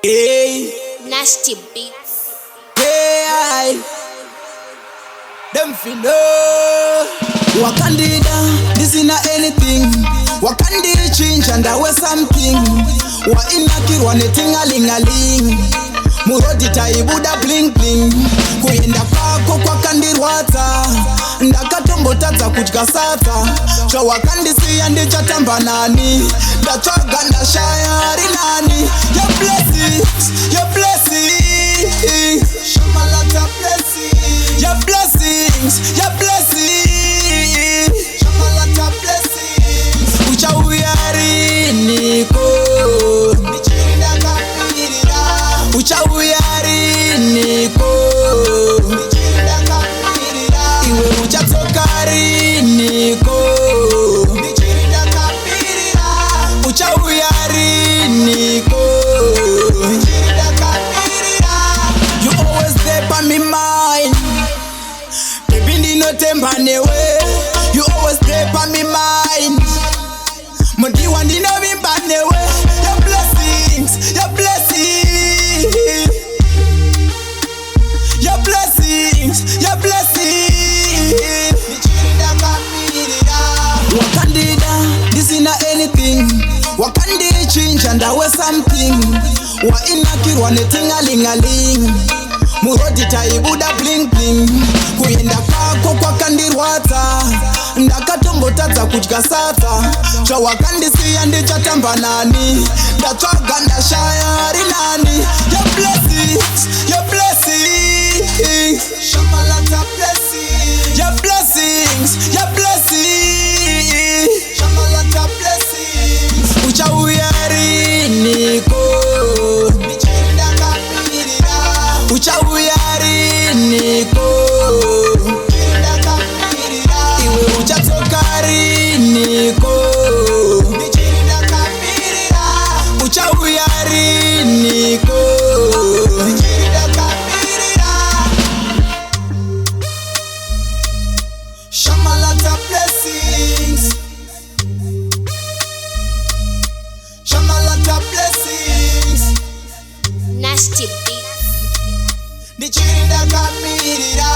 Hey, Nasty beats. hey, them fi know. Wakandida, this is not anything. Wakandida change and there was something. Wa inakirwa netingalingaling. Murodi taibuda bling bling. Kuyenda kwako kwa kandirwata. Ndakatombo tata kutkasata. Cho wakandisi ndichatamba nani. Ndachoga ndashayari nani. Your blessings, your blessings. Shamalata blessings. Your blessings, your blessings. Shamalata blessings. Ucha uyari niko. Nichirinda kapirira. Ucha uyari niko. Nichirinda kapirira. Iwe ucha tokari niko. Nichirinda kapirira. Ucha uyari niko. Nichirinda kapirira. You always there by me mind. Baby ndino temba newe. You always there by me mind. Modiwa ndino vimba newe. Your blessings, your blessings. Your blessings, your blessings. Nichirinda kapirira. Wakandida, this is not anything. Wakandida change and there was something. Wa inakirwa netingalingaling. Murodi taibuda bling bling. Kuyenda kwako kwa kandirwata. Ndakatombo tata kutkasata. Cho wakandisi ndichatamba nani. Ndachoga ndashayari nani. Your blessings, your blessings. Shamalata blessings. Your blessings, your blessings. Shamalata blessings. Ucha uyari niko. Nichirinda kapirira. Ucha uyari niko. Nichirinda kapirira. Iwe ucha tokari niko. Nichirinda kapirira. Ucha uyari niko. Nichirinda kapirira. Shamalata blessings. Shamalata blessings. Nasty beats. Nichirinda kapirira.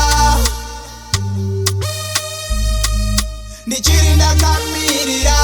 Nichirinda kapirira.